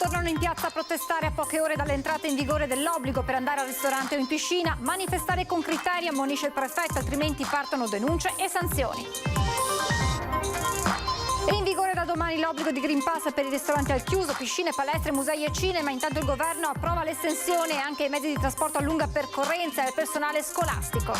tornano in piazza a protestare a poche ore dall'entrata in vigore dell'obbligo per andare al ristorante o in piscina. Manifestare con criteri, ammonisce il prefetto, altrimenti partono denunce e sanzioni. È in vigore da domani l'obbligo di Green Pass per i ristoranti al chiuso, piscine, palestre, musei e cinema. Intanto il governo approva l'estensione anche ai mezzi di trasporto a lunga percorrenza e al personale scolastico.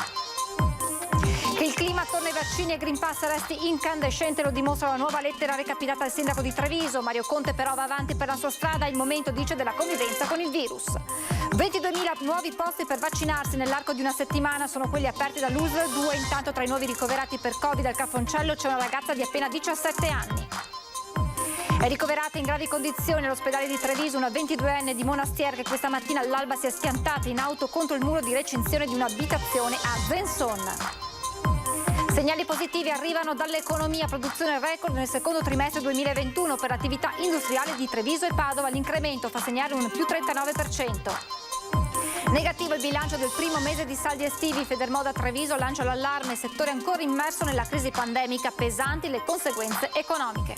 Che il clima attorno ai vaccini e Green Pass resti incandescente lo dimostra la nuova lettera recapitata al sindaco di Treviso. Mario Conte però va avanti per la sua strada, il momento, dice, della convivenza con il virus. 22.000 nuovi posti per vaccinarsi nell'arco di una settimana sono quelli aperti dall'USL 2. Intanto tra i nuovi ricoverati per Covid al Cafoncello c'è una ragazza di appena 17 anni. È ricoverata in gravi condizioni all'ospedale di Treviso una 22enne di Monastier che questa mattina all'alba si è schiantata in auto contro il muro di recinzione di un'abitazione a Venson. Segnali positivi arrivano dall'economia, produzione record nel secondo trimestre 2021 per l'attività industriale di Treviso e Padova, l'incremento fa segnare un più 39%. Negativo il bilancio del primo mese di saldi estivi, Federmoda Treviso lancia l'allarme, settore ancora immerso nella crisi pandemica, pesanti le conseguenze economiche.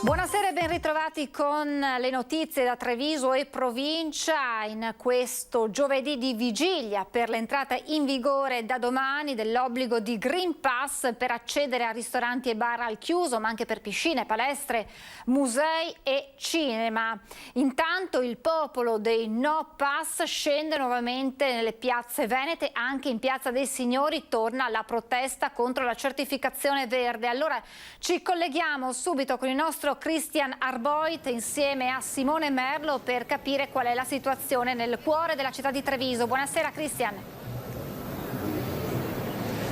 Buonasera e ben ritrovati con le notizie da Treviso e provincia in questo giovedì di vigilia per l'entrata in vigore da domani dell'obbligo di Green Pass per accedere a ristoranti e bar al chiuso, ma anche per piscine, palestre, musei e cinema. Intanto il popolo dei No Pass scende nuovamente nelle piazze venete, anche in Piazza dei Signori torna la protesta contro la certificazione verde. Allora ci colleghiamo subito con il nostro Christian Arboit insieme a Simone Merlo per capire qual è la situazione nel cuore della città di Treviso. Buonasera Christian.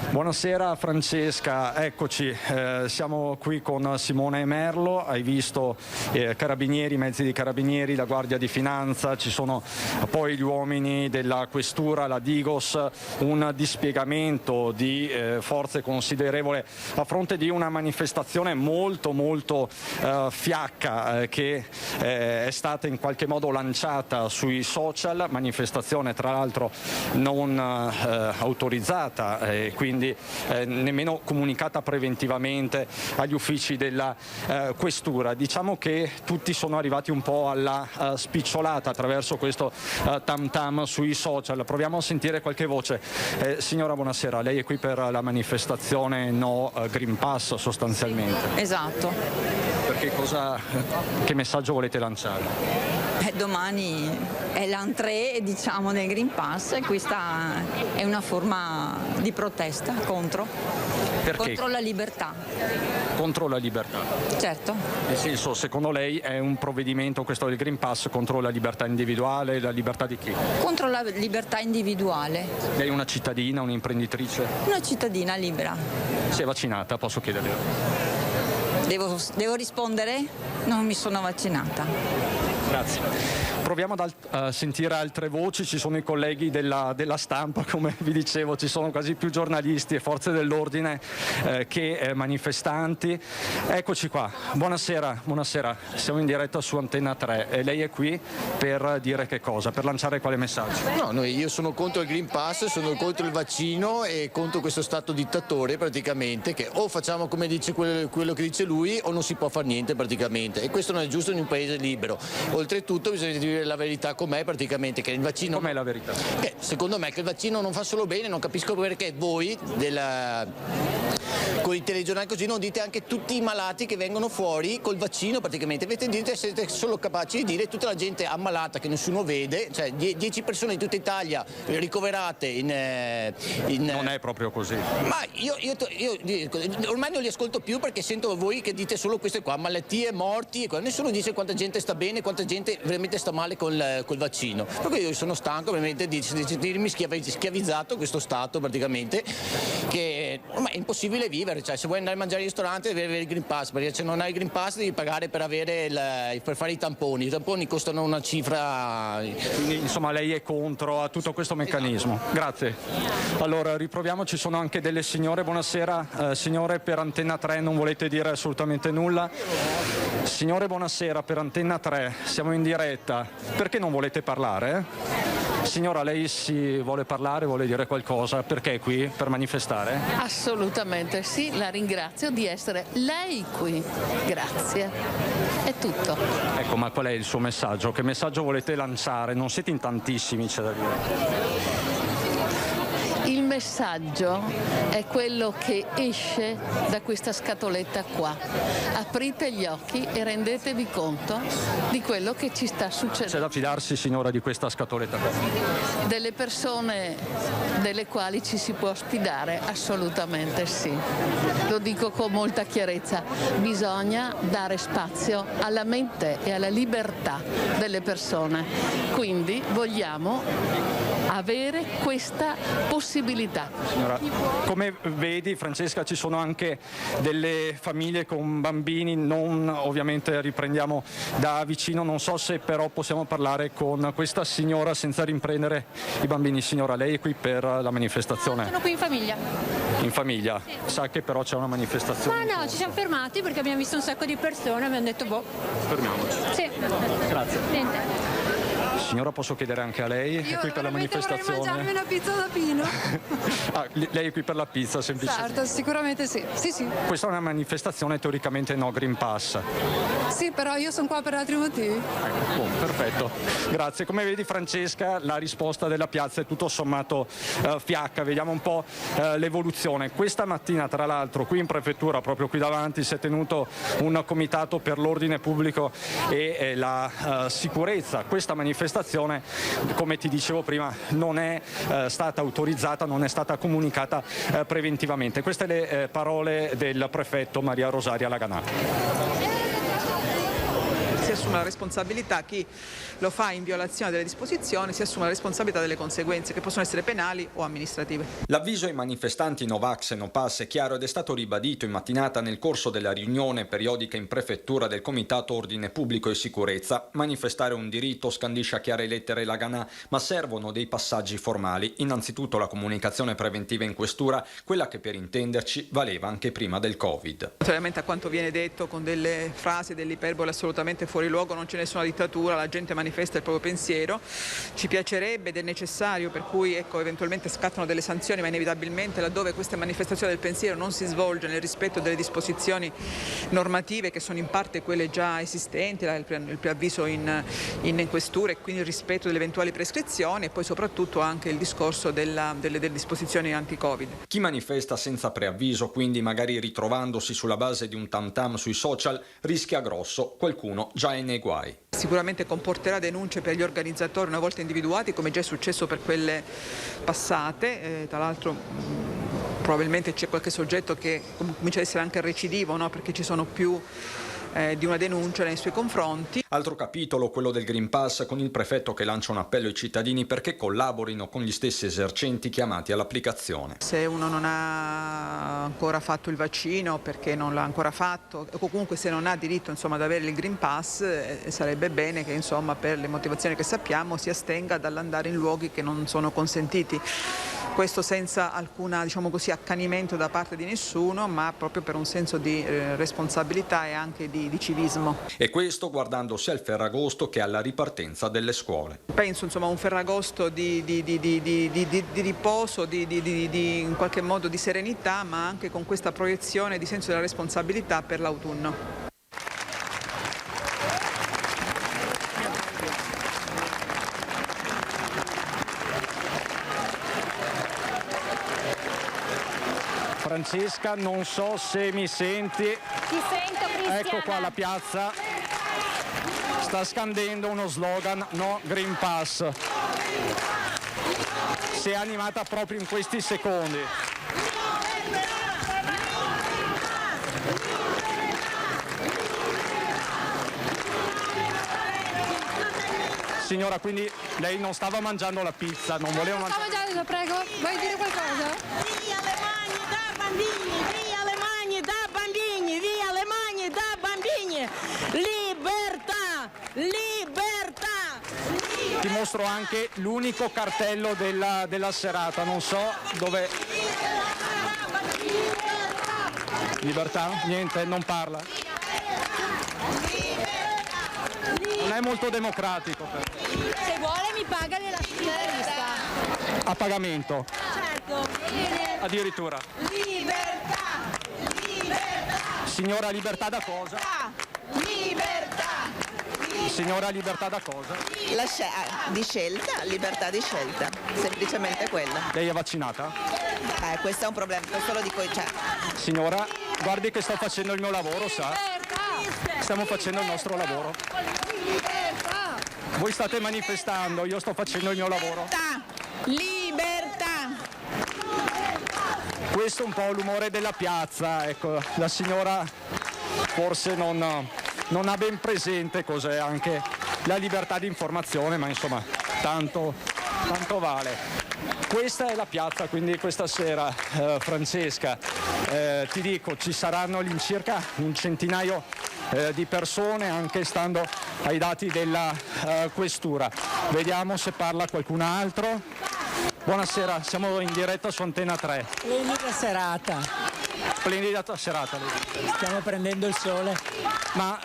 Buonasera Francesca, eccoci, siamo qui con Simone Merlo, hai visto carabinieri, mezzi di carabinieri, la Guardia di Finanza, ci sono poi gli uomini della Questura, la Digos, un dispiegamento di forze considerevole a fronte di una manifestazione molto fiacca che è stata in qualche modo lanciata sui social, manifestazione tra l'altro non autorizzata, quindi nemmeno comunicata preventivamente agli uffici della Questura. Diciamo che tutti sono arrivati un po' alla spicciolata attraverso questo tam tam sui social. Proviamo a sentire qualche voce. Signora, buonasera, lei è qui per la manifestazione No Green Pass sostanzialmente. Esatto. Perché che messaggio volete lanciare? Domani è l'entrée, diciamo, del Green Pass e questa è una forma di protesta contro la libertà. Contro la libertà? Certo. Nel senso, secondo lei è un provvedimento, questo del Green Pass, contro la libertà individuale, la libertà di chi? Contro la libertà individuale. Lei è una cittadina, un'imprenditrice? Una cittadina libera. Si è vaccinata, posso chiederle? Devo rispondere? Non mi sono vaccinata. Grazie. Proviamo a sentire altre voci, ci sono i colleghi della stampa, come vi dicevo, ci sono quasi più giornalisti e forze dell'ordine che manifestanti. Eccoci qua, buonasera, siamo in diretta su Antenna 3 e lei è qui per dire che cosa? Per lanciare quale messaggio? No, io sono contro il Green Pass, sono contro il vaccino e contro questo stato dittatore praticamente, che o facciamo come dice quello che dice lui o non si può fare niente praticamente, e questo non è giusto in un paese libero. Oltretutto bisogna dire la verità com'è praticamente, che il vaccino... Com'è la verità? Secondo me che il vaccino non fa solo bene, non capisco perché voi con i telegiornali così non dite anche tutti i malati che vengono fuori col vaccino praticamente. Siete solo capaci di dire tutta la gente ammalata che nessuno vede, cioè 10 persone di tutta Italia ricoverate in... Non è proprio così. Ma io ormai non li ascolto più perché sento voi che dite solo queste qua, malattie, morti, e nessuno dice quanta gente sta bene, quanta gente veramente sta male col vaccino. Per cui io sono stanco veramente di sentirmi schiavizzato questo stato praticamente, che ormai è impossibile vivere, cioè se vuoi andare a mangiare al ristorante devi avere il Green Pass, perché se non hai il Green Pass devi pagare per fare i tamponi costano una cifra. Quindi insomma lei è contro a tutto questo meccanismo. Grazie. Allora riproviamo, ci sono anche delle signore. Buonasera, signore, per Antenna 3 non volete dire assolutamente nulla? Signore, buonasera, per Antenna 3 siamo in diretta, perché non volete parlare? Signora, lei si vuole parlare, vuole dire qualcosa? Perché è qui? Per manifestare? Assolutamente sì, la ringrazio di essere lei qui. Grazie. È tutto. Ecco, ma qual è il suo messaggio? Che messaggio volete lanciare? Non siete in tantissimi, c'è da dire. Il messaggio è quello che esce da questa scatoletta qua. Aprite gli occhi e rendetevi conto di quello che ci sta succedendo. C'è da fidarsi, signora, di questa scatoletta qua? Delle persone delle quali ci si può sfidare? Assolutamente sì. Lo dico con molta chiarezza. Bisogna dare spazio alla mente e alla libertà delle persone. Quindi vogliamo avere questa possibilità. Signora, come vedi, Francesca, ci sono anche delle famiglie con bambini, non ovviamente riprendiamo da vicino, non so se però possiamo parlare con questa signora senza riprendere i bambini. Signora, lei è qui per la manifestazione? Sono qui in famiglia. In famiglia? Sì. Sa che però c'è una manifestazione? Ma no, ci siamo fermati perché abbiamo visto un sacco di persone e abbiamo detto boh. Fermiamoci. Sì. Grazie. Niente. Signora, posso chiedere anche a lei? È qui per la manifestazione? Io vorrei mangiarmi una pizza da Pino. Lei è qui per la pizza, semplicemente? Certo, sicuramente sì. Sì. Questa è una manifestazione teoricamente no Green Pass. Sì, però io sono qua per altri motivi. Perfetto, grazie. Come vedi, Francesca, la risposta della piazza è tutto sommato fiacca. Vediamo un po' l'evoluzione. Questa mattina, tra l'altro, qui in prefettura, proprio qui davanti, si è tenuto un comitato per l'ordine pubblico e la sicurezza. Questa manifestazione, come ti dicevo prima, non è stata autorizzata, non è stata comunicata preventivamente. Queste le parole del prefetto Maria Rosaria Laganà. Si assume la responsabilità, chi lo fa in violazione delle disposizioni si assume la responsabilità delle conseguenze che possono essere penali o amministrative. L'avviso ai manifestanti Novax e No Pass è chiaro ed è stato ribadito in mattinata nel corso della riunione periodica in prefettura del Comitato Ordine Pubblico e Sicurezza. Manifestare un diritto, scandisce a chiare lettere Laganà, ma servono dei passaggi formali. Innanzitutto la comunicazione preventiva in questura, quella che per intenderci valeva anche prima del Covid. Contrariamente a quanto viene detto con delle frasi, delle iperbole assolutamente fuori luogo, non c'è nessuna dittatura, la gente manifesta il proprio pensiero. Ci piacerebbe ed è necessario, per cui eventualmente scattano delle sanzioni, ma inevitabilmente laddove questa manifestazione del pensiero non si svolge nel rispetto delle disposizioni normative che sono in parte quelle già esistenti, il preavviso in questura e quindi il rispetto delle eventuali prescrizioni e poi soprattutto anche il discorso delle disposizioni anti-Covid. Chi manifesta senza preavviso, quindi magari ritrovandosi sulla base di un tam-tam sui social, rischia grosso, qualcuno già è nei guai. Sicuramente comporterà denunce per gli organizzatori una volta individuati, come già è successo per quelle passate. Tra l'altro probabilmente c'è qualche soggetto che comincia ad essere anche recidivo, no? Perché ci sono più di una denuncia nei suoi confronti. Altro capitolo, quello del Green Pass, con il prefetto che lancia un appello ai cittadini perché collaborino con gli stessi esercenti chiamati all'applicazione. Se uno non ha ancora fatto il vaccino, perché non l'ha ancora fatto, o comunque se non ha diritto ad avere il Green Pass, sarebbe bene che per le motivazioni che sappiamo si astenga dall'andare in luoghi che non sono consentiti. Questo senza alcun accanimento da parte di nessuno, ma proprio per un senso di responsabilità e anche di civismo. E questo guardando sia al Ferragosto che alla ripartenza delle scuole. Penso a un Ferragosto di riposo, in qualche modo di serenità, ma anche con questa proiezione di senso della responsabilità per l'autunno. Francesca, non so se mi senti. Ti sento, Cristiana. Ecco qua la piazza. Sta scandendo uno slogan No Green Pass. Si è animata proprio in questi secondi. Signora, quindi lei non stava mangiando la pizza, non voleva mangiare. Stavo mangiando, prego. Vuoi dire qualcosa? Via le mani da bambini, via le mani da bambini, via le mani da bambini. Libertà, libertà. Ti mostro anche l'unico cartello della serata, non so dove. Libertà? Niente, non parla. Non è è molto democratico. Se vuole mi paga la lista. A pagamento. Certo. Addirittura. Libertà. Signora, libertà da cosa? Signora, libertà da cosa? Di scelta, libertà di scelta, semplicemente quella. Lei è vaccinata? Questo è un problema, questo lo dico, Signora, guardi che sto facendo il mio lavoro, sa? Stiamo facendo il nostro lavoro. Voi state manifestando, io sto facendo il mio lavoro. Libertà. Questo è un po' l'umore della piazza, ecco, la signora forse non ha ben presente cos'è anche la libertà di informazione, ma insomma tanto vale. Questa è la piazza, quindi questa sera, Francesca, ti dico, ci saranno all'incirca un centinaio di persone, anche stando ai dati della questura. Vediamo se parla qualcun altro. Buonasera, siamo in diretta su Antena 3. Splendida serata. Splendida serata. Stiamo prendendo il sole. Ma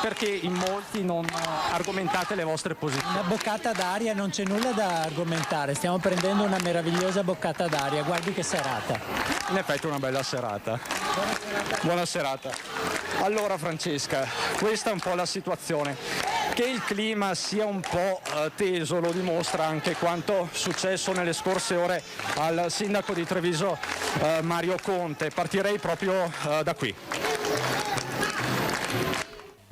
perché in molti non argomentate le vostre posizioni? Una boccata d'aria, non c'è nulla da argomentare. Stiamo prendendo una meravigliosa boccata d'aria. Guardi che serata. In effetti una bella serata. Buona serata. Allora Francesca, questa è un po' la situazione. Che il clima sia un po' teso lo dimostra anche quanto successo nelle scorse ore al sindaco di Treviso Mario Conte. Partirei proprio da qui.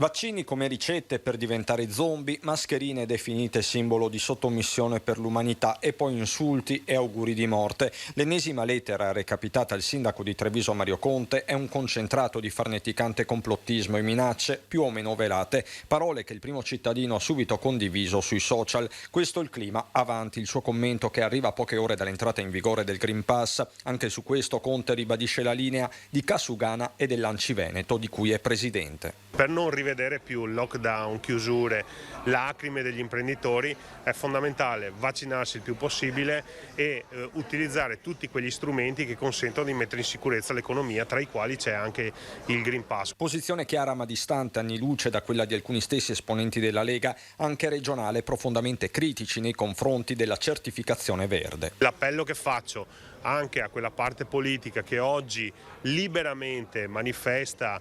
Vaccini come ricette per diventare zombie, mascherine definite simbolo di sottomissione per l'umanità e poi insulti e auguri di morte. L'ennesima lettera recapitata al sindaco di Treviso Mario Conte è un concentrato di farneticante complottismo e minacce più o meno velate, parole che il primo cittadino ha subito condiviso sui social. Questo è il clima, avanti il suo commento che arriva a poche ore dall'entrata in vigore del Green Pass. Anche su questo Conte ribadisce la linea di Casugana e dell'Anci Veneto di cui è presidente. Per non rivedere più lockdown, chiusure, lacrime degli imprenditori, è fondamentale vaccinarsi il più possibile e utilizzare tutti quegli strumenti che consentono di mettere in sicurezza l'economia, tra i quali c'è anche il Green Pass. Posizione chiara ma distante anni luce da quella di alcuni stessi esponenti della Lega, anche regionale, profondamente critici nei confronti della certificazione verde. L'appello che faccio anche a quella parte politica che oggi liberamente manifesta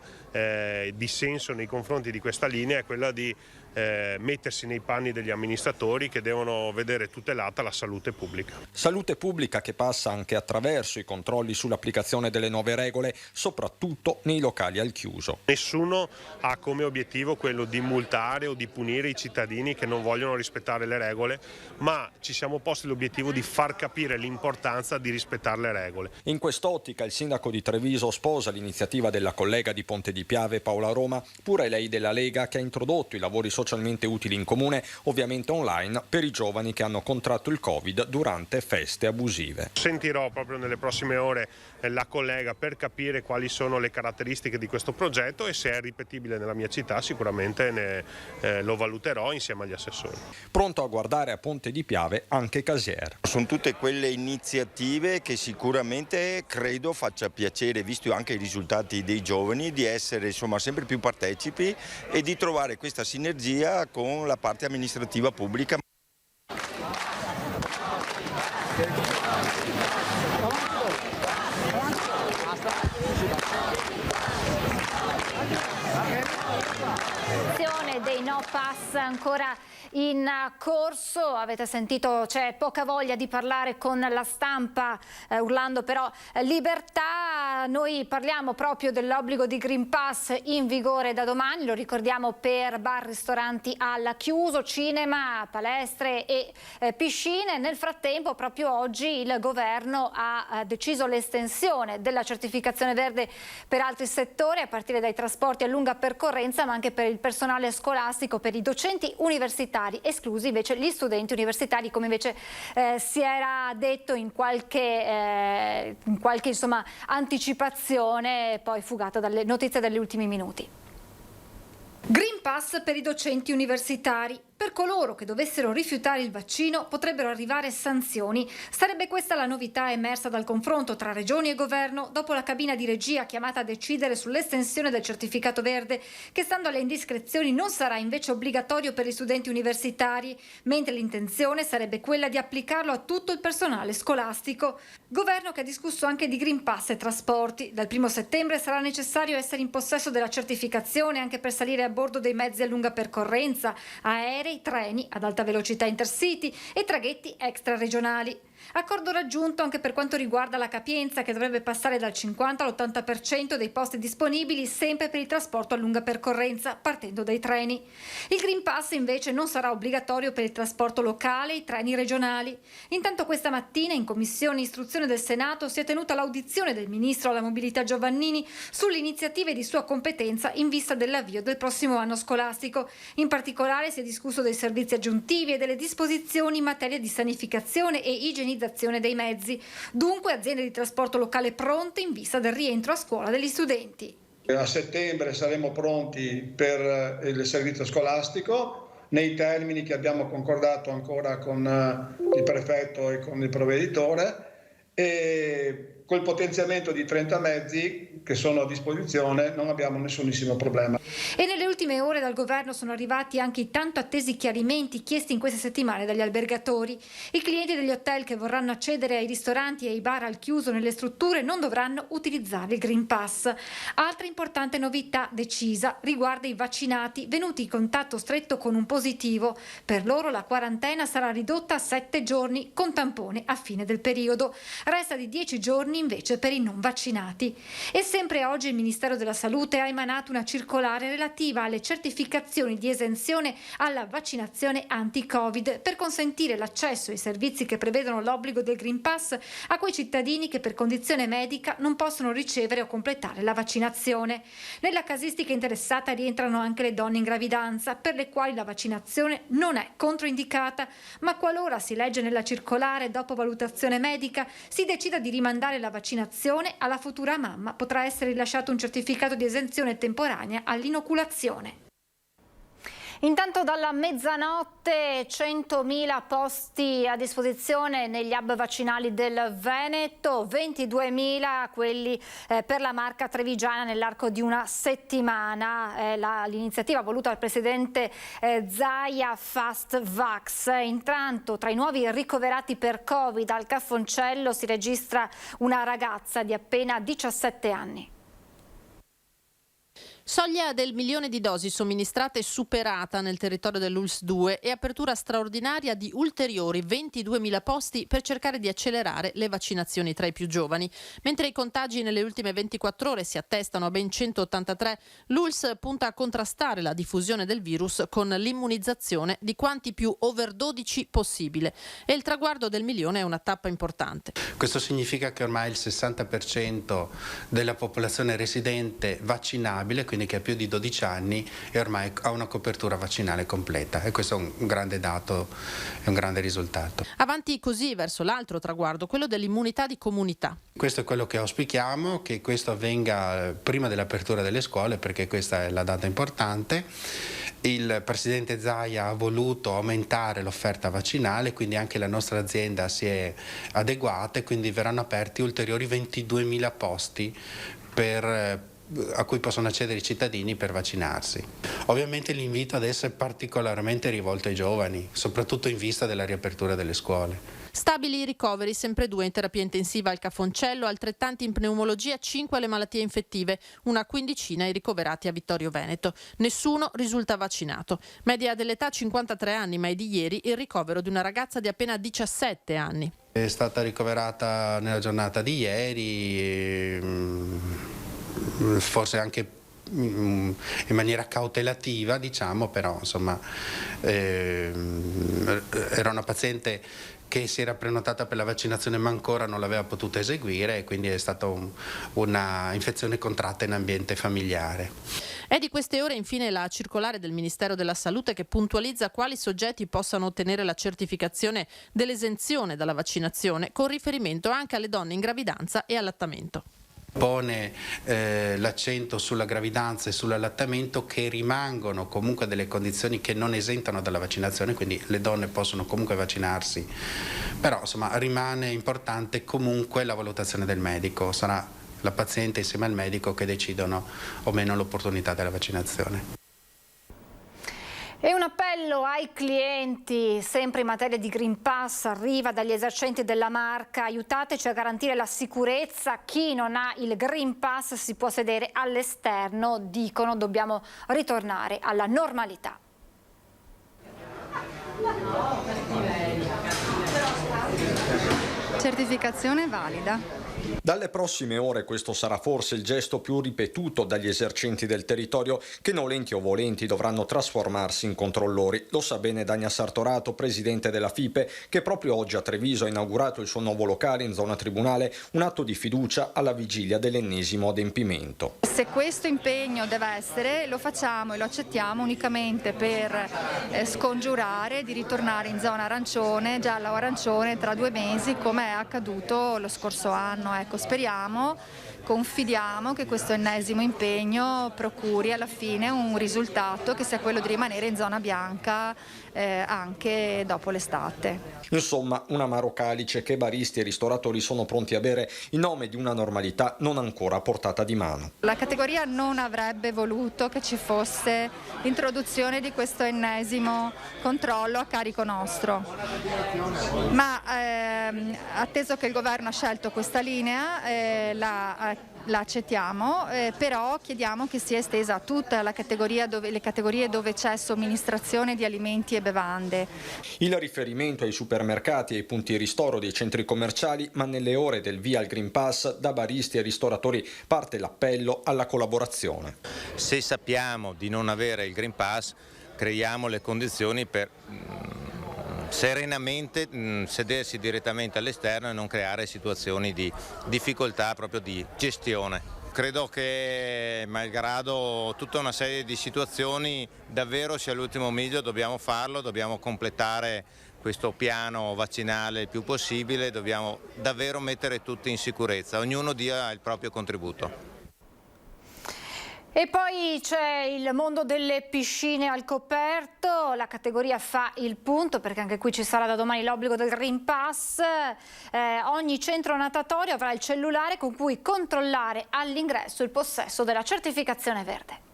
dissenso nei confronti di questa linea è quella di mettersi nei panni degli amministratori che devono vedere tutelata la salute pubblica. Salute pubblica che passa anche attraverso i controlli sull'applicazione delle nuove regole, soprattutto nei locali al chiuso. Nessuno ha come obiettivo quello di multare o di punire i cittadini che non vogliono rispettare le regole, ma ci siamo posti l'obiettivo di far capire l'importanza di rispettare le regole. In quest'ottica il sindaco di Treviso sposa l'iniziativa della collega di Ponte di Piave Paola Roma, pure lei della Lega, che ha introdotto i lavori socialmente utili in comune, ovviamente online, per i giovani che hanno contratto il Covid durante feste abusive. Sentirò proprio nelle prossime ore la collega per capire quali sono le caratteristiche di questo progetto e se è ripetibile nella mia città sicuramente lo valuterò insieme agli assessori. Pronto a guardare a Ponte di Piave anche Casier. Sono tutte quelle iniziative che sicuramente credo faccia piacere, visto anche i risultati dei giovani, di essere sempre più partecipi e di trovare questa sinergia con la parte amministrativa pubblica. Dei no pass ancora in corso, avete sentito, c'è poca voglia di parlare con la stampa, urlando però libertà. Noi parliamo proprio dell'obbligo di Green Pass in vigore da domani, lo ricordiamo, per bar, ristoranti al chiuso, cinema, palestre e piscine. Nel frattempo proprio oggi il governo ha deciso l'estensione della certificazione verde per altri settori, a partire dai trasporti a lunga percorrenza, ma anche per il personale scolastico, per i docenti universitari, esclusi invece gli studenti universitari, come invece si era detto in qualche anticipazione poi fugata dalle notizie degli ultimi minuti. Green Pass per i docenti universitari. Per coloro che dovessero rifiutare il vaccino potrebbero arrivare sanzioni. Sarebbe questa la novità emersa dal confronto tra regioni e governo dopo la cabina di regia chiamata a decidere sull'estensione del certificato verde, che stando alle indiscrezioni non sarà invece obbligatorio per gli studenti universitari, mentre l'intenzione sarebbe quella di applicarlo a tutto il personale scolastico. Governo che ha discusso anche di Green Pass e trasporti. Dal 1 settembre sarà necessario essere in possesso della certificazione anche per salire a bordo dei mezzi a lunga percorrenza, aerei, treni ad alta velocità intercity e traghetti extraregionali. Accordo raggiunto anche per quanto riguarda la capienza, che dovrebbe passare dal 50 all'80% dei posti disponibili sempre per il trasporto a lunga percorrenza, partendo dai treni. Il Green Pass invece non sarà obbligatorio per il trasporto locale e i treni regionali. Intanto questa mattina in Commissione Istruzione del Senato si è tenuta l'audizione del Ministro alla Mobilità Giovannini sulle iniziative di sua competenza in vista dell'avvio del prossimo anno scolastico. In particolare si è discusso dei servizi aggiuntivi e delle disposizioni in materia di sanificazione e igienizzazione dei mezzi. Dunque aziende di trasporto locale pronte in vista del rientro a scuola degli studenti. A settembre saremo pronti per il servizio scolastico nei termini che abbiamo concordato ancora con il prefetto e con il provveditore, e col potenziamento di 30 mezzi che sono a disposizione non abbiamo nessunissimo problema. E nelle ultime ore dal governo sono arrivati anche i tanto attesi chiarimenti chiesti in queste settimane dagli albergatori. I clienti degli hotel che vorranno accedere ai ristoranti e ai bar al chiuso nelle strutture non dovranno utilizzare il Green Pass. Altra importante novità decisa riguarda i vaccinati venuti in contatto stretto con un positivo. Per loro la quarantena sarà ridotta a 7 giorni con tampone a fine del periodo. Resta di 10 giorni invece per i non vaccinati. E sempre oggi il Ministero della Salute ha emanato una circolare relativa alle certificazioni di esenzione alla vaccinazione anti-Covid per consentire l'accesso ai servizi che prevedono l'obbligo del Green Pass a quei cittadini che per condizione medica non possono ricevere o completare la vaccinazione. Nella casistica interessata rientrano anche le donne in gravidanza, per le quali la vaccinazione non è controindicata, ma qualora, si legge nella circolare, dopo valutazione medica si decida di rimandare la vaccinazione, alla futura mamma potrà essere rilasciato un certificato di esenzione temporanea all'inoculazione. Intanto dalla mezzanotte 100.000 posti a disposizione negli hub vaccinali del Veneto, 22.000 quelli per la Marca Trevigiana nell'arco di una settimana. L'iniziativa voluta dal presidente Zaia Fast Vax. Intanto tra i nuovi ricoverati per Covid al Cafoncello si registra una ragazza di appena 17 anni. Soglia del 1 milione di dosi somministrate superata nel territorio dell'ULSS 2 e apertura straordinaria di ulteriori 22.000 posti per cercare di accelerare le vaccinazioni tra i più giovani. Mentre i contagi nelle ultime 24 ore si attestano a ben 183, l'ULSS punta a contrastare la diffusione del virus con l'immunizzazione di quanti più over 12 possibile. E il traguardo del 1 milione è una tappa importante. Questo significa che ormai il 60% della popolazione residente vaccinabile, quindi che ha più di 12 anni, e ormai ha una copertura vaccinale completa, e questo è un grande dato e un grande risultato. Avanti così verso l'altro traguardo, quello dell'immunità di comunità. Questo è quello che auspichiamo, che questo avvenga prima dell'apertura delle scuole, perché questa è la data importante. Il presidente Zaia ha voluto aumentare l'offerta vaccinale, quindi anche la nostra azienda si è adeguata, e quindi verranno aperti ulteriori 22.000 posti a cui possono accedere i cittadini per vaccinarsi. Ovviamente l'invito adesso è particolarmente rivolto ai giovani, soprattutto in vista della riapertura delle scuole. Stabili i ricoveri, sempre 2 in terapia intensiva al Cafoncello, altrettanti in pneumologia, 5 alle malattie infettive, una quindicina ai ricoverati a Vittorio Veneto. Nessuno risulta vaccinato. Media dell'età 53 anni, ma è di ieri il ricovero di una ragazza di appena 17 anni. È stata ricoverata nella giornata di ieri, forse anche in maniera cautelativa, diciamo, però insomma era una paziente che si era prenotata per la vaccinazione ma ancora non l'aveva potuta eseguire, e quindi è stata una infezione contratta in ambiente familiare. È di queste ore infine la circolare del Ministero della Salute che puntualizza quali soggetti possano ottenere la certificazione dell'esenzione dalla vaccinazione, con riferimento anche alle donne in gravidanza e allattamento. Pone l'accento sulla gravidanza e sull'allattamento, che rimangono comunque delle condizioni che non esentano dalla vaccinazione, quindi le donne possono comunque vaccinarsi, però insomma rimane importante comunque la valutazione del medico, sarà la paziente insieme al medico che decidono o meno l'opportunità della vaccinazione. E un appello ai clienti, sempre in materia di Green Pass, arriva dagli esercenti della Marca: aiutateci a garantire la sicurezza, chi non ha il Green Pass si può sedere all'esterno, dicono dobbiamo ritornare alla normalità. Certificazione valida. Dalle prossime ore questo sarà forse il gesto più ripetuto dagli esercenti del territorio, che nolenti o volenti dovranno trasformarsi in controllori. Lo sa bene Dania Sartorato, presidente della FIPE, che proprio oggi a Treviso ha inaugurato il suo nuovo locale in zona tribunale, un atto di fiducia alla vigilia dell'ennesimo adempimento. Se questo impegno deve essere, lo facciamo e lo accettiamo unicamente per scongiurare di ritornare in zona arancione, gialla o arancione, tra 2 mesi, come è accaduto lo scorso anno. Ecco, speriamo, confidiamo che questo ennesimo impegno procuri alla fine un risultato che sia quello di rimanere in zona bianca anche dopo l'estate. Insomma, un amaro calice che baristi e ristoratori sono pronti a bere in nome di una normalità non ancora a portata di mano. La categoria non avrebbe voluto che ci fosse l'introduzione di questo ennesimo controllo a carico nostro, ma atteso che il governo ha scelto questa linea, la accettiamo, però chiediamo che sia estesa a tutta la categoria le categorie dove c'è somministrazione di alimenti e bevande. Il riferimento ai supermercati e ai punti ristoro dei centri commerciali, ma nelle ore del via al Green Pass da baristi e ristoratori parte l'appello alla collaborazione. Se sappiamo di non avere il Green Pass, creiamo le condizioni per serenamente sedersi direttamente all'esterno e non creare situazioni di difficoltà proprio di gestione. Credo che malgrado tutta una serie di situazioni davvero sia l'ultimo miglio, dobbiamo farlo, dobbiamo completare questo piano vaccinale il più possibile, dobbiamo davvero mettere tutti in sicurezza, ognuno dia il proprio contributo. E poi c'è il mondo delle piscine al coperto, la categoria fa il punto perché anche qui ci sarà da domani l'obbligo del Green Pass. Ogni centro natatorio avrà il cellulare con cui controllare all'ingresso il possesso della certificazione verde.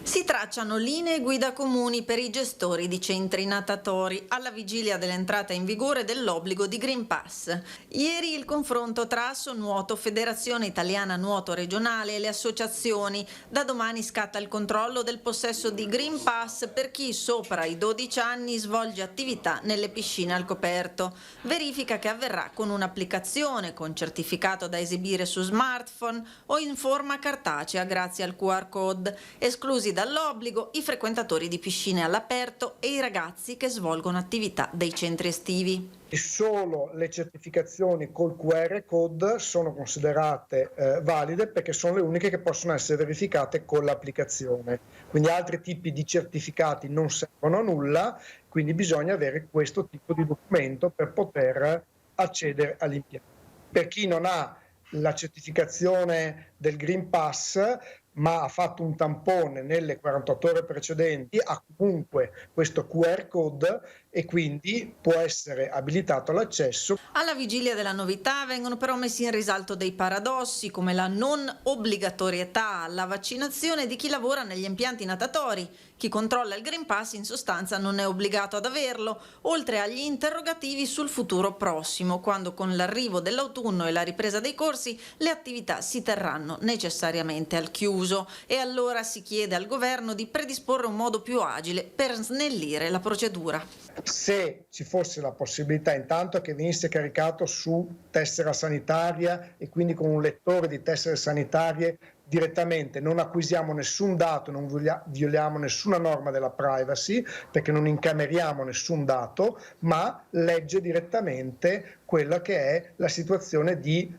Si tracciano linee guida comuni per i gestori di centri natatori alla vigilia dell'entrata in vigore dell'obbligo di Green Pass. Ieri il confronto tra Assonuoto, Federazione Italiana Nuoto Regionale e le associazioni. Da domani scatta il controllo del possesso di Green Pass per chi sopra i 12 anni svolge attività nelle piscine al coperto. Verifica che avverrà con un'applicazione con certificato da esibire su smartphone o in forma cartacea grazie al QR code, esclusi dall'obbligo i frequentatori di piscine all'aperto e i ragazzi che svolgono attività dei centri estivi. E solo le certificazioni col QR code sono considerate valide perché sono le uniche che possono essere verificate con l'applicazione. Quindi altri tipi di certificati non servono a nulla, quindi bisogna avere questo tipo di documento per poter accedere all'impianto. Per chi non ha la certificazione del Green Pass ma ha fatto un tampone nelle 48 ore precedenti, ha comunque questo QR code e quindi può essere abilitato all'accesso. Alla vigilia della novità vengono però messi in risalto dei paradossi come la non obbligatorietà alla vaccinazione di chi lavora negli impianti natatori. Chi controlla il Green Pass in sostanza non è obbligato ad averlo, oltre agli interrogativi sul futuro prossimo, quando con l'arrivo dell'autunno e la ripresa dei corsi le attività si terranno necessariamente al chiuso e allora si chiede al governo di predisporre un modo più agile per snellire la procedura. Se ci fosse la possibilità intanto che venisse caricato su tessera sanitaria e quindi con un lettore di tessere sanitarie direttamente, non acquisiamo nessun dato, non violiamo nessuna norma della privacy perché non incameriamo nessun dato, ma legge direttamente quella che è la situazione di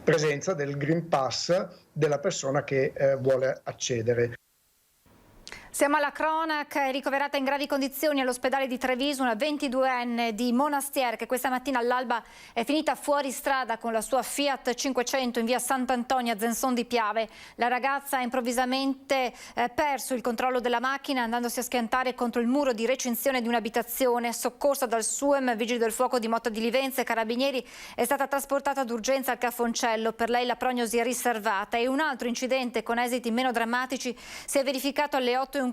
presenza del Green Pass della persona che vuole accedere. Siamo alla cronaca. È ricoverata in gravi condizioni all'ospedale di Treviso una 22enne di Monastier che questa mattina all'alba è finita fuori strada con la sua Fiat 500 in via Sant'Antonio a Zenson di Piave. La ragazza ha improvvisamente perso il controllo della macchina andandosi a schiantare contro il muro di recinzione di un'abitazione. Soccorsa dal SUEM, Vigili del Fuoco di Motta di Livenza e Carabinieri, è stata trasportata d'urgenza al Cafoncello. Per lei la prognosi è riservata. E un altro incidente con esiti meno drammatici si è verificato alle 8:15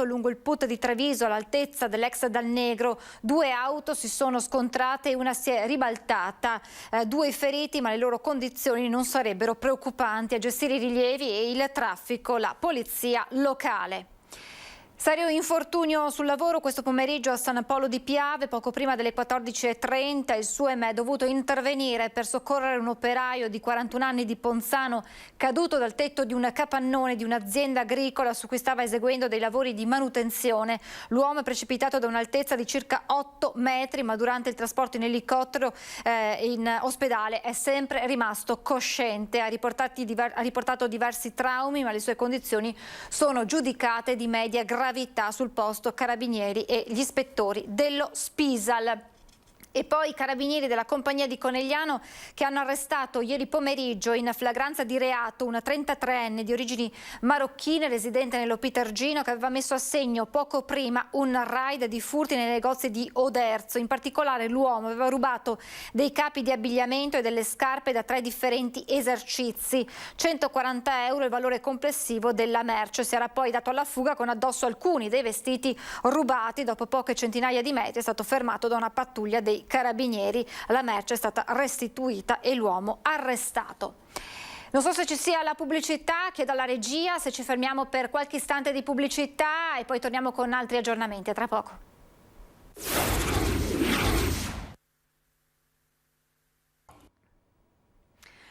lungo il PUT di Treviso all'altezza dell'ex Dal Negro. 2 auto si sono scontrate e una si è ribaltata. 2 feriti, ma le loro condizioni non sarebbero preoccupanti. A gestire i rilievi e il traffico la polizia locale. Serio infortunio sul lavoro questo pomeriggio a San Polo di Piave. Poco prima delle 14:30 il SUEM è dovuto intervenire per soccorrere un operaio di 41 anni di Ponzano caduto dal tetto di un capannone di un'azienda agricola su cui stava eseguendo dei lavori di manutenzione. L'uomo è precipitato da un'altezza di circa 8 metri, ma durante il trasporto in elicottero in ospedale è sempre rimasto cosciente. Ha riportato diversi traumi, ma le sue condizioni sono giudicate di media gravità. Sul posto Carabinieri e gli ispettori dello Spisal. E poi i carabinieri della compagnia di Conegliano che hanno arrestato ieri pomeriggio in flagranza di reato una 33enne di origini marocchine residente nell'Opitergino che aveva messo a segno poco prima un raid di furti nei negozi di Oderzo. In particolare l'uomo aveva rubato dei capi di abbigliamento e delle scarpe da 3 differenti esercizi. 140 euro il valore complessivo della merce. Si era poi dato alla fuga con addosso alcuni dei vestiti rubati. Dopo poche centinaia di metri è stato fermato da una pattuglia dei Carabinieri. La merce è stata restituita e l'uomo arrestato. Non so se ci sia la pubblicità, chiedo alla regia se ci fermiamo per qualche istante di pubblicità e poi torniamo con altri aggiornamenti. A tra poco.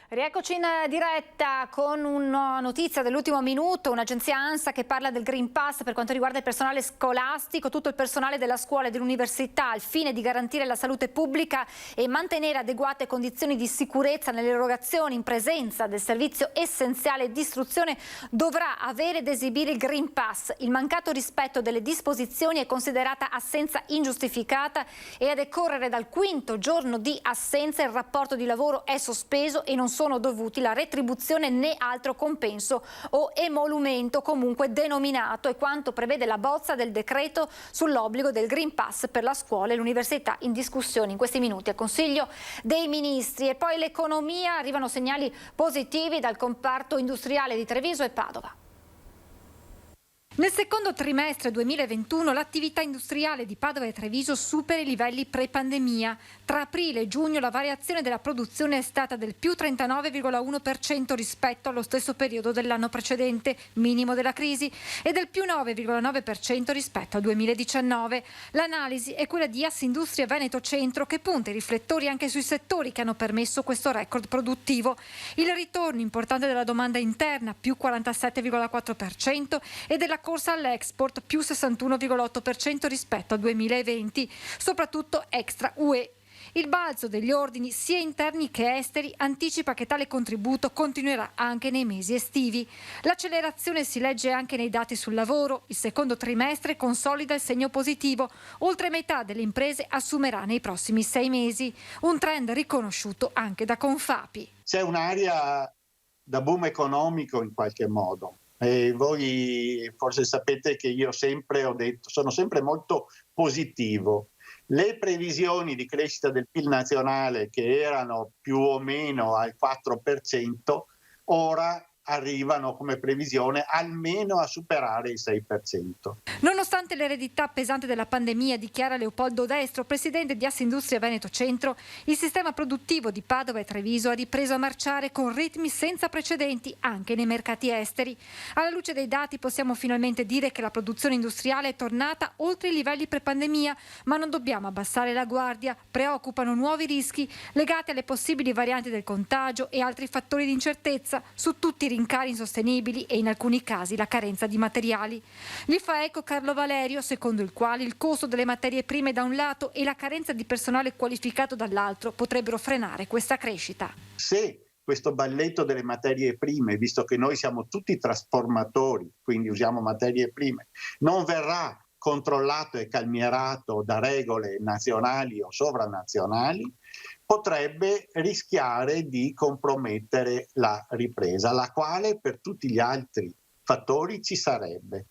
Rieccoci in diretta con una notizia dell'ultimo minuto, un'agenzia ANSA che parla del Green Pass per quanto riguarda il personale scolastico, tutto il personale della scuola e dell'università al fine di garantire la salute pubblica e mantenere adeguate condizioni di sicurezza nelle erogazioni in presenza del servizio essenziale di istruzione dovrà avere ed esibire il Green Pass. Il mancato rispetto delle disposizioni è considerata assenza ingiustificata e a decorrere dal 5° giorno di assenza il rapporto di lavoro è sospeso e non sono dovuti la retribuzione né altro compenso o emolumento comunque denominato, è quanto prevede la bozza del decreto sull'obbligo del Green Pass per la scuola e l'università in discussione in questi minuti al Consiglio dei Ministri. E poi l'economia, arrivano segnali positivi dal comparto industriale di Treviso e Padova. Nel secondo trimestre 2021 l'attività industriale di Padova e Treviso supera i livelli pre-pandemia. Tra aprile e giugno la variazione della produzione è stata del più 39,1% rispetto allo stesso periodo dell'anno precedente, minimo della crisi, e del più 9,9% rispetto al 2019. L'analisi è quella di Assindustria Veneto Centro che punta i riflettori anche sui settori che hanno permesso questo record produttivo. Il ritorno importante della domanda interna, più 47,4%, e della corsa all'export più 61,8% rispetto al 2020, soprattutto extra UE. Il balzo degli ordini sia interni che esteri anticipa che tale contributo continuerà anche nei mesi estivi. L'accelerazione si legge anche nei dati sul lavoro. Il secondo trimestre consolida il segno positivo. Oltre metà delle imprese assumerà nei prossimi 6 mesi. Un trend riconosciuto anche da Confapi. C'è un'area da boom economico in qualche modo. E voi forse sapete che io sempre ho detto, sono sempre molto positivo. Le previsioni di crescita del PIL nazionale che erano più o meno al 4%, ora arrivano come previsione almeno a superare il 6%. Nonostante l'eredità pesante della pandemia, dichiara Leopoldo Destro, presidente di Assindustria Veneto Centro, il sistema produttivo di Padova e Treviso ha ripreso a marciare con ritmi senza precedenti anche nei mercati esteri. Alla luce dei dati possiamo finalmente dire che la produzione industriale è tornata oltre i livelli pre-pandemia, ma non dobbiamo abbassare la guardia. Preoccupano nuovi rischi legati alle possibili varianti del contagio e altri fattori di incertezza, su tutti i rincari insostenibili e in alcuni casi la carenza di materiali. Gli fa eco Carlo Valerio, secondo il quale il costo delle materie prime da un lato e la carenza di personale qualificato dall'altro potrebbero frenare questa crescita. Se questo balletto delle materie prime, visto che noi siamo tutti trasformatori, quindi usiamo materie prime, non verrà controllato e calmierato da regole nazionali o sovranazionali, potrebbe rischiare di compromettere la ripresa, la quale per tutti gli altri fattori ci sarebbe.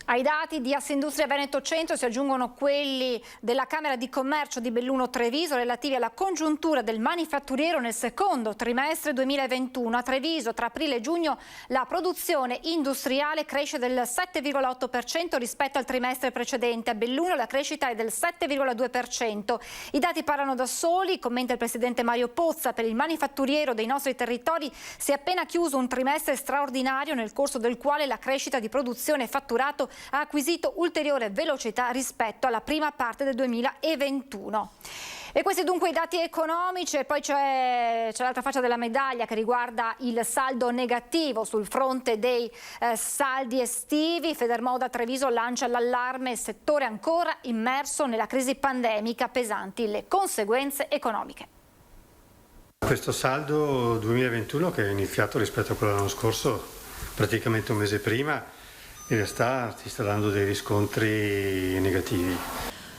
Ai dati di Assindustria Veneto Centro si aggiungono quelli della Camera di Commercio di Belluno Treviso relativi alla congiuntura del manifatturiero nel secondo trimestre 2021. A Treviso tra aprile e giugno la produzione industriale cresce del 7,8% rispetto al trimestre precedente. A Belluno la crescita è del 7,2%. I dati parlano da soli, commenta il presidente Mario Pozza. Per il manifatturiero dei nostri territori si è appena chiuso un trimestre straordinario nel corso del quale la crescita di produzione e fatturato ha acquisito ulteriore velocità rispetto alla prima parte del 2021. E questi dunque i dati economici, e poi c'è l'altra faccia della medaglia che riguarda il saldo negativo sul fronte dei saldi estivi. Federmoda Treviso lancia l'allarme: il settore è ancora immerso nella crisi pandemica, pesanti le conseguenze economiche. Questo saldo 2021, che è iniziato rispetto a quello dell'anno scorso praticamente un mese prima, in realtà ti sta dando dei riscontri negativi.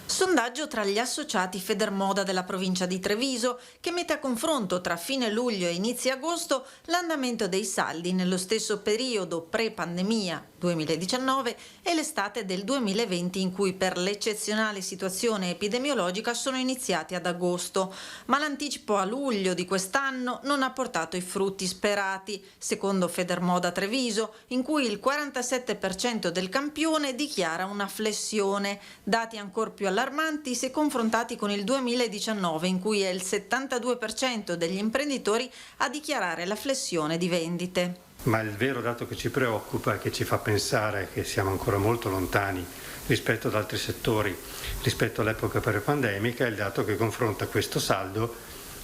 Sondaggio tra gli associati Federmoda della provincia di Treviso che mette a confronto tra fine luglio e inizi agosto l'andamento dei saldi nello stesso periodo pre-pandemia 2019 e l'estate del 2020, in cui per l'eccezionale situazione epidemiologica sono iniziati ad agosto, ma l'anticipo a luglio di quest'anno non ha portato i frutti sperati, secondo Federmoda Treviso, in cui il 47% del campione dichiara una flessione, dati ancor più allarmanti se confrontati con il 2019, in cui è il 72% degli imprenditori a dichiarare la flessione di vendite. Ma il vero dato che ci preoccupa e che ci fa pensare che siamo ancora molto lontani rispetto ad altri settori, rispetto all'epoca pre-pandemica, è il dato che confronta questo saldo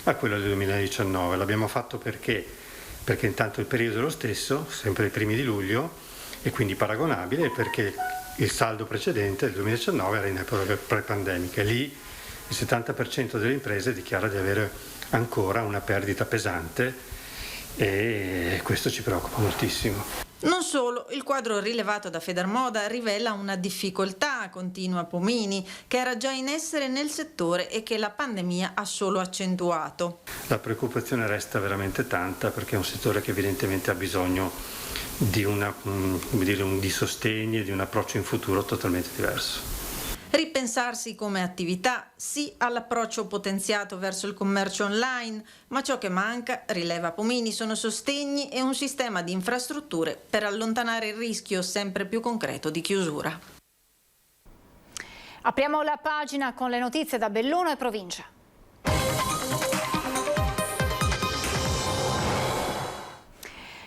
a quello del 2019. L'abbiamo fatto perché intanto il periodo è lo stesso, sempre i primi di luglio, e quindi paragonabile, perché il saldo precedente del 2019 era in epoca pre-pandemica. Lì il 70% delle imprese dichiara di avere ancora una perdita pesante, e questo ci preoccupa moltissimo. Non solo, il quadro rilevato da Federmoda rivela una difficoltà, continua Pomini, che era già in essere nel settore e che la pandemia ha solo accentuato. La preoccupazione resta veramente tanta, perché è un settore che evidentemente ha bisogno di sostegni e di un approccio in futuro totalmente diverso. Ripensarsi come attività, sì all'approccio potenziato verso il commercio online, ma ciò che manca, rileva Pomini, sono sostegni e un sistema di infrastrutture per allontanare il rischio sempre più concreto di chiusura. Apriamo la pagina con le notizie da Belluno e provincia.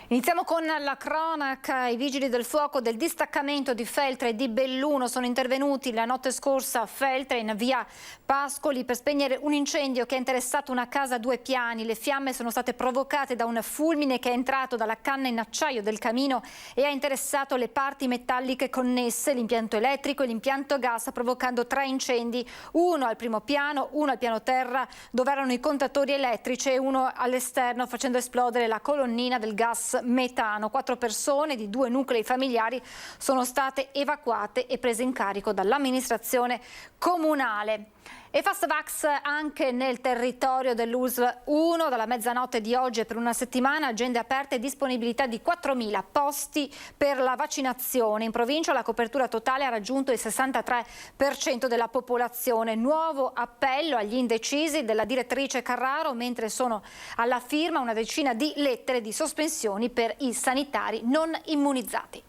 Iniziamo con la cronaca. I vigili del fuoco del distaccamento di Feltre e di Belluno sono intervenuti la notte scorsa a Feltre, in via Pascoli, per spegnere un incendio che ha interessato una casa a 2 piani. Le fiamme sono state provocate da un fulmine che è entrato dalla canna in acciaio del camino e ha interessato le parti metalliche connesse, l'impianto elettrico e l'impianto gas, provocando 3 incendi, uno al primo piano, uno al piano terra dove erano i contatori elettrici e uno all'esterno, facendo esplodere la colonnina del gas metano. 4 persone di 2 nuclei familiari sono state evacuate e prese in carico dall'amministrazione comunale. E Fast Vax anche nel territorio dell'USL 1, dalla mezzanotte di oggi e per una settimana, agende aperte e disponibilità di 4.000 posti per la vaccinazione. In provincia la copertura totale ha raggiunto il 63% della popolazione. Nuovo appello agli indecisi della direttrice Carraro, mentre sono alla firma una decina di lettere di sospensioni per i sanitari non immunizzati.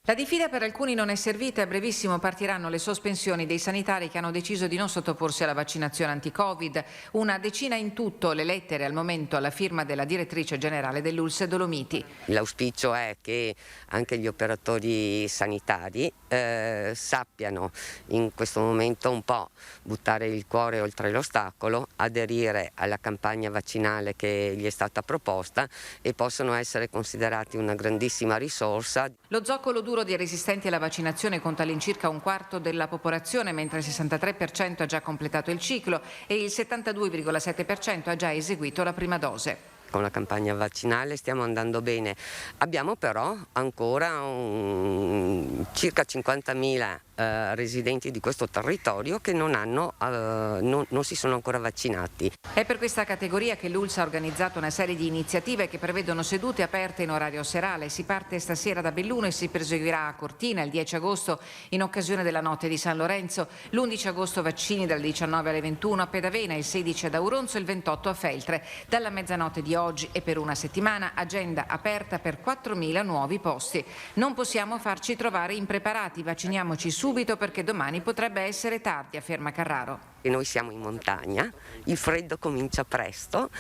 La diffida per alcuni non è servita e a brevissimo partiranno le sospensioni dei sanitari che hanno deciso di non sottoporsi alla vaccinazione anti-Covid. Una decina in tutto le lettere al momento alla firma della direttrice generale dell'ULSS Dolomiti. L'auspicio è che anche gli operatori sanitari sappiano in questo momento un po' buttare il cuore oltre l'ostacolo, aderire alla campagna vaccinale che gli è stata proposta e possono essere considerati una grandissima risorsa. Lo zoccolo duro prematuro di resistenti alla vaccinazione conta all'incirca un quarto della popolazione, mentre il 63% ha già completato il ciclo e il 72,7% ha già eseguito la prima dose. Con la campagna vaccinale stiamo andando bene. Abbiamo però ancora circa 50.000 residenti di questo territorio che non si sono ancora vaccinati. È per questa categoria che l'ULSS ha organizzato una serie di iniziative che prevedono sedute aperte in orario serale. Si parte stasera da Belluno e si proseguirà a Cortina il 10 agosto in occasione della notte di San Lorenzo, l'11 agosto vaccini dalle 19 alle 21 a Pedavena, il 16 ad Auronzo e il 28 a Feltre. Dalla mezzanotte di oggi e per una settimana agenda aperta per 4.000 nuovi posti. Non possiamo farci trovare impreparati, vacciniamoci subito perché domani potrebbe essere tardi, afferma Carraro. E noi siamo in montagna, il freddo comincia presto.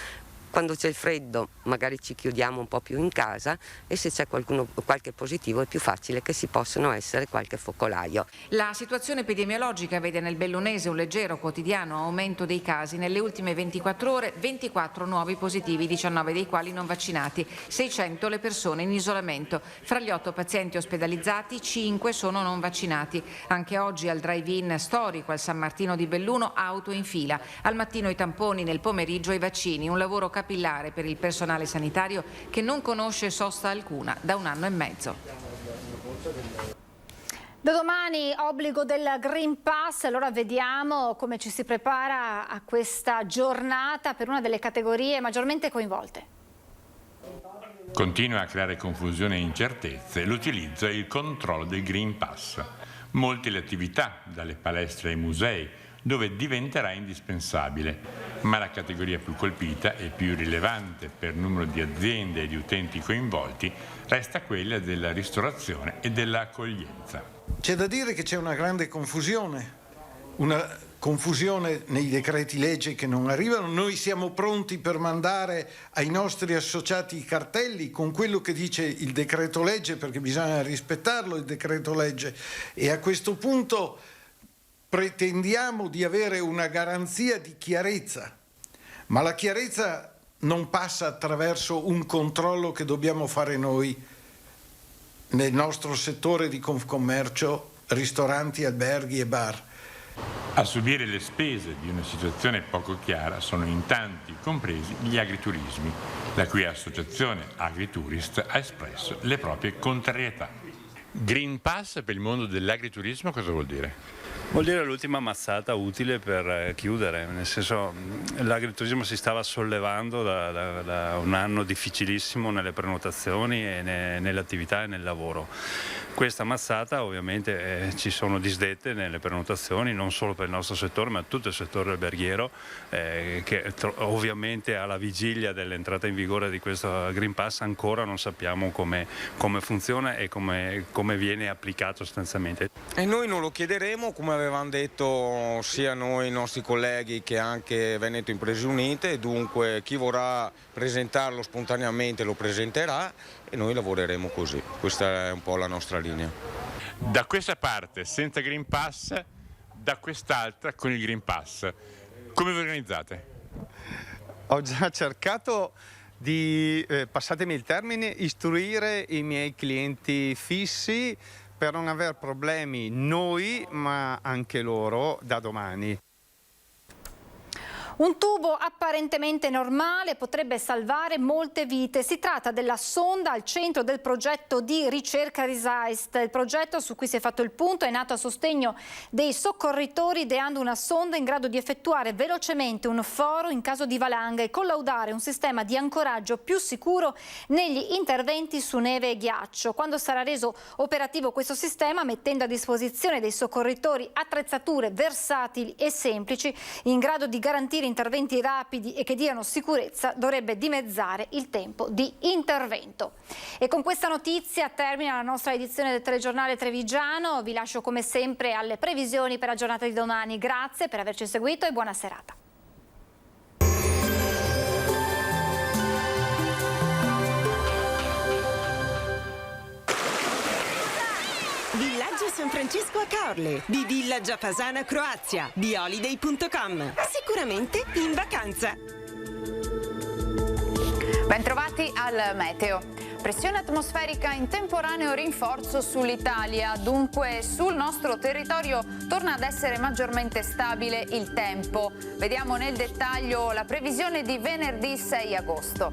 Quando c'è il freddo magari ci chiudiamo un po' più in casa e se c'è qualche positivo è più facile che si possano essere qualche focolaio. La situazione epidemiologica vede nel Bellunese un leggero quotidiano aumento dei casi. Nelle ultime 24 ore 24 nuovi positivi, 19 dei quali non vaccinati, 600 le persone in isolamento. Fra gli 8 pazienti ospedalizzati 5 sono non vaccinati. Anche oggi al drive-in storico al San Martino di Belluno auto in fila. Al mattino i tamponi, nel pomeriggio i vaccini. Un lavoro capillare per il personale sanitario che non conosce sosta alcuna da 1 anno e mezzo. Da domani obbligo del Green Pass, allora vediamo come ci si prepara a questa giornata per una delle categorie maggiormente coinvolte. Continua a creare confusione e incertezze l'utilizzo e il controllo del Green Pass. Molte le attività, dalle palestre ai musei, dove diventerà indispensabile, ma la categoria più colpita e più rilevante per numero di aziende e di utenti coinvolti resta quella della ristorazione e dell'accoglienza. C'è da dire che c'è una grande confusione nei decreti legge che non arrivano. Noi siamo pronti per mandare ai nostri associati i cartelli con quello che dice il decreto legge, perché bisogna rispettarlo il decreto legge, e a questo punto pretendiamo di avere una garanzia di chiarezza, ma la chiarezza non passa attraverso un controllo che dobbiamo fare noi nel nostro settore di commercio, ristoranti, alberghi e bar. A subire le spese di una situazione poco chiara sono in tanti, compresi gli agriturismi, la cui associazione Agritourist ha espresso le proprie contrarietà. Green Pass per il mondo dell'agriturismo cosa vuol dire? Vuol dire l'ultima mazzata utile per chiudere, nel senso l'agriturismo si stava sollevando da un anno difficilissimo nelle prenotazioni e nelle attività e nel lavoro. Questa mazzata ovviamente ci sono disdette nelle prenotazioni, non solo per il nostro settore ma tutto il settore alberghiero che ovviamente alla vigilia dell'entrata in vigore di questo Green Pass ancora non sappiamo come funziona e come viene applicato sostanzialmente. E noi non lo chiederemo, come avevano detto sia noi, i nostri colleghi, che anche Veneto Imprese Unite, e dunque chi vorrà presentarlo spontaneamente lo presenterà e noi lavoreremo così. Questa è un po' la nostra linea. Da questa parte senza Green Pass, da quest'altra con il Green Pass. Come vi organizzate? Ho già cercato di, passatemi il termine, istruire i miei clienti fissi per non avere problemi noi ma anche loro da domani. Un tubo apparentemente normale potrebbe salvare molte vite. Si tratta della sonda al centro del progetto di ricerca RISAIST. Il progetto su cui si è fatto il punto è nato a sostegno dei soccorritori, ideando una sonda in grado di effettuare velocemente un foro in caso di valanga e collaudare un sistema di ancoraggio più sicuro negli interventi su neve e ghiaccio. Quando sarà reso operativo questo sistema, mettendo a disposizione dei soccorritori attrezzature versatili e semplici in grado di garantire interventi rapidi e che diano sicurezza, dovrebbe dimezzare il tempo di intervento. E con questa notizia termina la nostra edizione del telegiornale trevigiano. Vi lascio come sempre alle previsioni per la giornata di domani. Grazie per averci seguito e buona serata. Villaggio San Francesco a Caorle, di Villa Giafasana Croazia, di Holiday.com. Sicuramente in vacanza. Bentrovati al meteo. Pressione atmosferica in temporaneo rinforzo sull'Italia, dunque sul nostro territorio torna ad essere maggiormente stabile il tempo. Vediamo nel dettaglio la previsione di venerdì 6 agosto.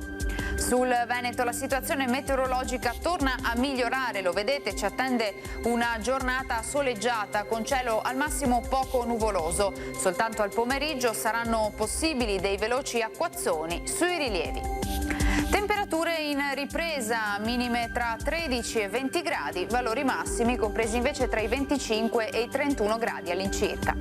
Sul Veneto la situazione meteorologica torna a migliorare, lo vedete, ci attende una giornata soleggiata con cielo al massimo poco nuvoloso. Soltanto al pomeriggio saranno possibili dei veloci acquazzoni sui rilievi. Temperature in ripresa, minime tra 13 e 20 gradi, valori massimi compresi invece tra i 25 e i 31 gradi all'incirca.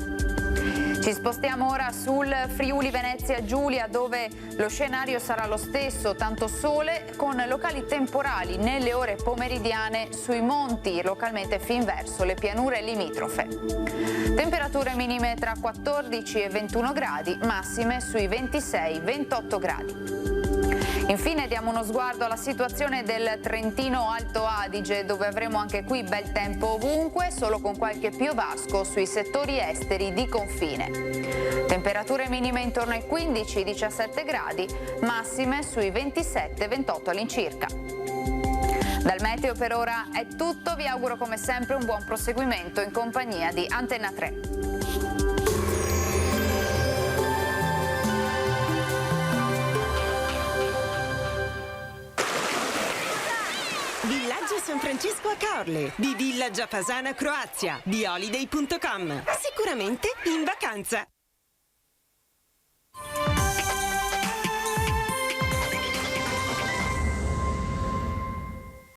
Ci spostiamo ora sul Friuli Venezia Giulia, dove lo scenario sarà lo stesso, tanto sole con locali temporali nelle ore pomeridiane sui monti, localmente fin verso le pianure limitrofe. Temperature minime tra 14 e 21 gradi, massime sui 26-28 gradi. Infine diamo uno sguardo alla situazione del Trentino Alto Adige, dove avremo anche qui bel tempo ovunque, solo con qualche piovasco sui settori esteri di confine. Temperature minime intorno ai 15-17 gradi, massime sui 27-28 all'incirca. Dal meteo per ora è tutto, vi auguro come sempre un buon proseguimento in compagnia di Antenna 3. Villaggio San Francesco a Caorle, di Villa Giafasana Croazia, di Holiday.com. Sicuramente in vacanza.